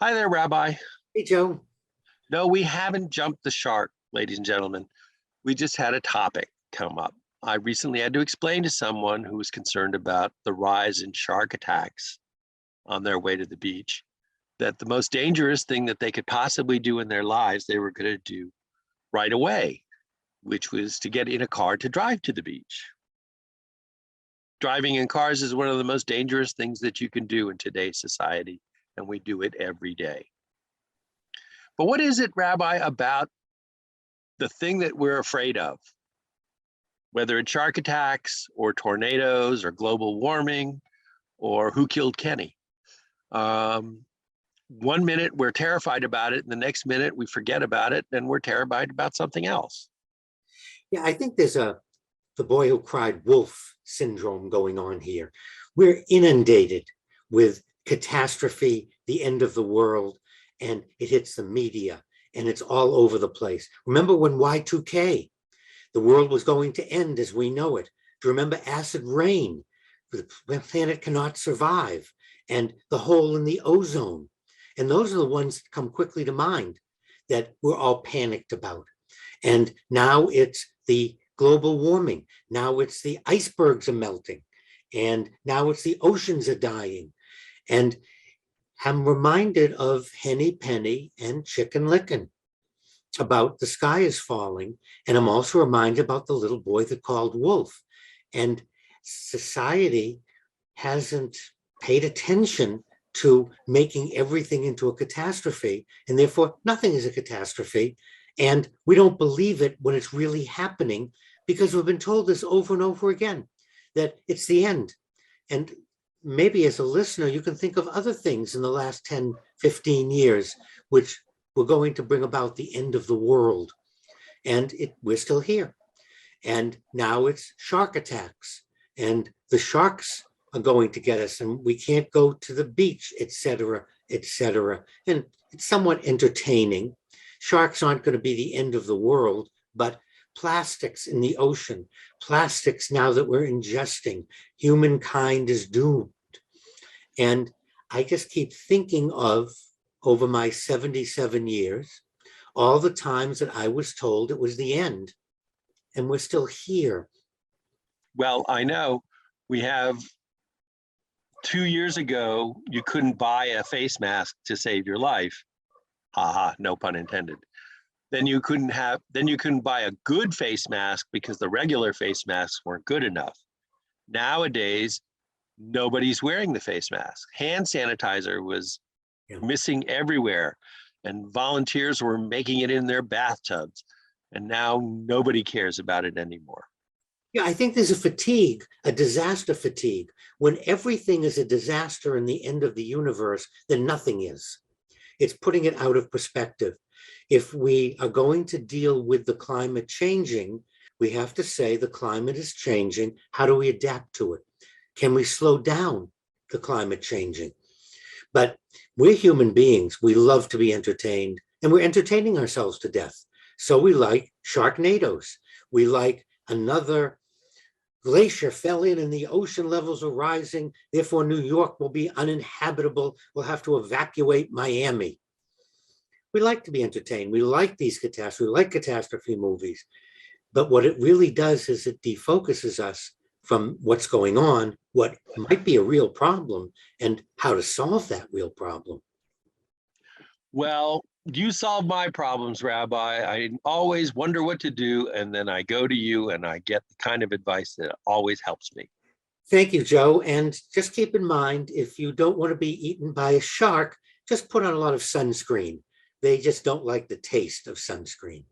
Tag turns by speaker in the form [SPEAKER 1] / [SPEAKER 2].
[SPEAKER 1] Hi there, Rabbi.
[SPEAKER 2] Hey, Joe.
[SPEAKER 1] No, we haven't jumped the shark, ladies and gentlemen. We just had a topic come up. I recently had to explain to someone who was concerned about the rise in shark attacks on their way to the beach that the most dangerous thing that they could possibly do in their lives, they were going to do right away, which was to get in a car to drive to the beach. Driving in cars is one of the most dangerous things that you can do in today's society, and we do it every day. But what is it, Rabbi, about the thing that we're afraid of? Whether it's shark attacks or tornadoes or global warming or who killed Kenny. 1 minute we're terrified about it, and the next minute we forget about it and we're terrified about something else.
[SPEAKER 2] Yeah, I think there's the boy who cried wolf syndrome going on here. We're inundated with catastrophe, the end of the world, and it hits the media and it's all over the place. Remember when Y2K, the world was going to end as we know it. Do you remember acid rain? The planet cannot survive, and the hole in the ozone. And those are the ones that come quickly to mind that we're all panicked about. And now it's the global warming. Now it's the icebergs are melting. And now it's the oceans are dying. And I'm reminded of Henny Penny and Chicken Licken about the sky is falling. And I'm also reminded about the little boy that called wolf. And society hasn't paid attention to making everything into a catastrophe, and therefore nothing is a catastrophe. And we don't believe it when it's really happening because we've been told this over and over again, that it's the end. And maybe as a listener, you can think of other things in the last 10, 15 years, which were going to bring about the end of the world. And we're still here. And now it's shark attacks, and the sharks are going to get us, and we can't go to the beach, et cetera, et cetera. And it's somewhat entertaining. Sharks aren't going to be the end of the world, but plastics in the ocean, plastics now that we're ingesting, humankind is doomed. And I just keep thinking of, over my 77 years, all the times that I was told it was the end, and we're still here.
[SPEAKER 1] Well, I know we have 2 years ago, you couldn't buy a face mask to save your life. Haha, no pun intended. Then you couldn't buy a good face mask because the regular face masks weren't good enough. Nowadays, nobody's wearing the face mask. Hand sanitizer was missing everywhere, and volunteers were making it in their bathtubs. And now nobody cares about it anymore.
[SPEAKER 2] Yeah, I think there's a fatigue, a disaster fatigue. When everything is a disaster in the end of the universe, then nothing is. It's putting it out of perspective. If we are going to deal with the climate changing, we have to say the climate is changing. How do we adapt to it? Can we slow down the climate changing? But we're human beings. We love to be entertained, and we're entertaining ourselves to death. So we like Sharknadoes. We like another glacier fell in and the ocean levels are rising. Therefore, New York will be uninhabitable. We'll have to evacuate Miami. We like to be entertained. We like these catastrophes. We like catastrophe movies. But what it really does is it defocuses us from what's going on, what might be a real problem, and how to solve that real problem.
[SPEAKER 1] Well, you solve my problems, Rabbi. I always wonder what to do, and then I go to you and I get the kind of advice that always helps me.
[SPEAKER 2] Thank you, Joe. And just keep in mind, if you don't want to be eaten by a shark, just put on a lot of sunscreen. They just don't like the taste of sunscreen.